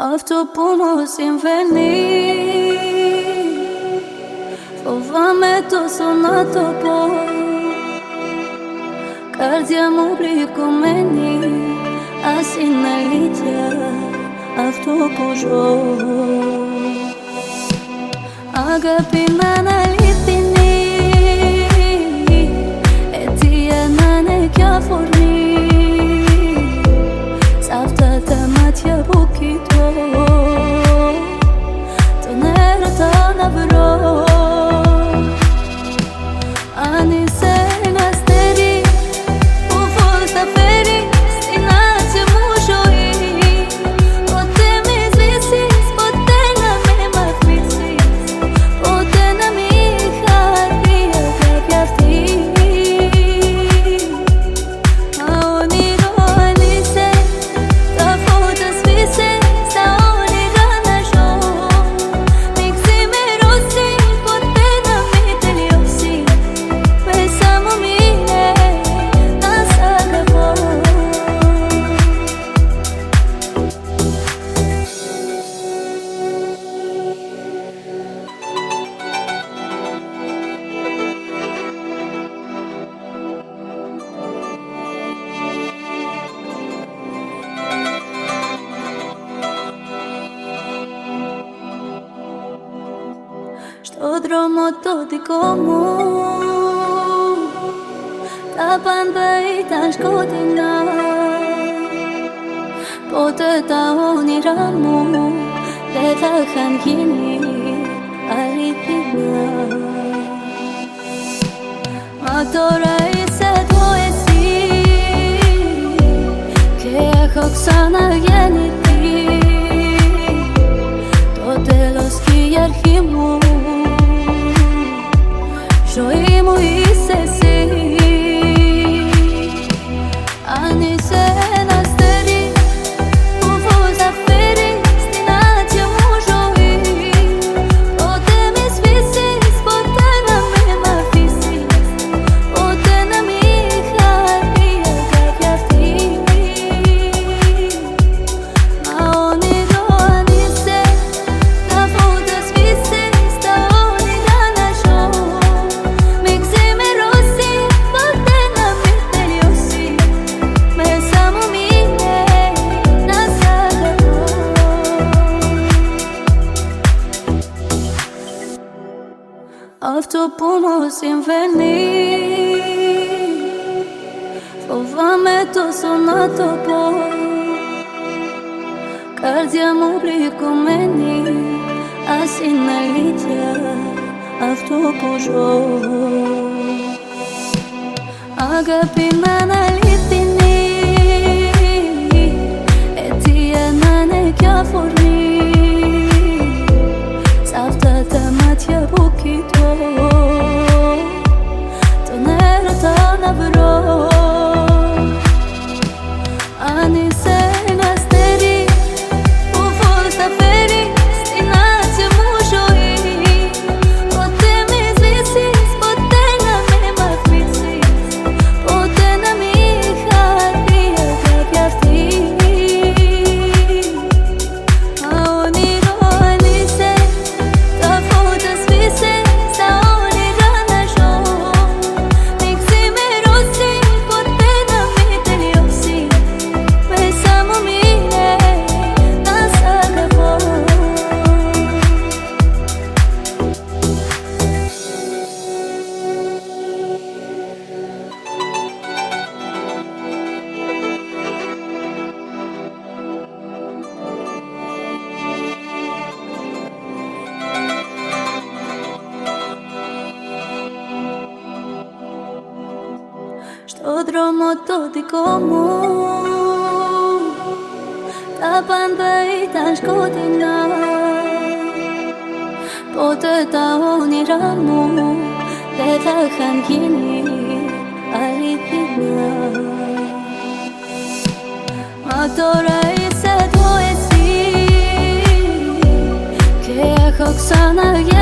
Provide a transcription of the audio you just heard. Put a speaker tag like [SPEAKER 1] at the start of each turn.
[SPEAKER 1] Αυτό που μου συμβαίνει, φοβάμαι τόσο να το πω. Καρδιά μου πληγωμένη, ας είναι αλήθεια αυτό που ζω. Αγάπη να είναι αληθινή, αιτία να είναι κι αφορμή. Σ' αυτά τα μάτια που κοιτώ, τον έρωτα να βρω. Αν είσαι ένα αστέρι που φως θα φέρει στην άτια μου ζωή, ποτέ μη σβήσεις, ποτέ να μην μ' αφήσεις, ποτέ να μην χαθεί η αγάπη αυτή. Μα όνειρο αν είσαι, τα φώτα σβήσε, στα όνειρα να ζω. Μην ξημερώσει, ποτέ να μην τελειώσει, μέσα μου μείνε να σ' αγαπώ. Στον δρόμο το δικό μου, τα πάντα ήταν σκοτεινά. Ποτέ τα όνειρά μου δεν θα είχαν γίνει αληθινά. Μα τώρα είσαι εδώ εσύ και έχω ξαναγεννηθεί. Το τέλος και η αρχή μου, ζωή μου είσαι εσύ. Αν είσαι ένα αστέρι που φως θα φέρει στην άτια μου ζωή, ποτέ μη σβήσεις, ποτέ να μην μ' αφήσεις, ποτέ να μην χαθεί η αγάπη αυτή. Μα όνειρο αν είσαι, τα φώτα σβήσε, στα όνειρα να ζω. Μην ξημερώσει, ποτέ να μην τελειώσει, μέσα μου μείνε να σ' αγαπώ. Αυτό που μου συμβαίνει, φοβάμαι τόσο να το πω. Καρδιά μου πληγωμένη, ας είναι αλήθεια αυτό που ζω. Αγάπη να είναι αληθινή, αιτία να είναι κι αφορμή. Σ' αυτά τα μάτια που κοιτώ, τον έρωτα να βρω. Αν είσαι ένα αστέρι που φως θα φέρει στην άτια μου ζωή, ποτέ μη σβήσεις, ποτέ να μην μ' αφήσεις, ποτέ να μην χαθεί η αγάπη αυτή. Μα όνειρο αν είσαι, τα φώτα σβήσε, στα όνειρα να ζω. Μην ξημερώσει, ποτέ να μην τελειώσει, μέσα μου μείνε να σ' αγαπώ. Στον δρόμο το δικό μου, τα πάντα ήταν σκοτεινά. Ποτέ τα όνειρά μου δεν θα είχαν γίνει αληθινά. Μα τώρα είσαι εδώ εσύ και έχω ξαναγεννηθεί.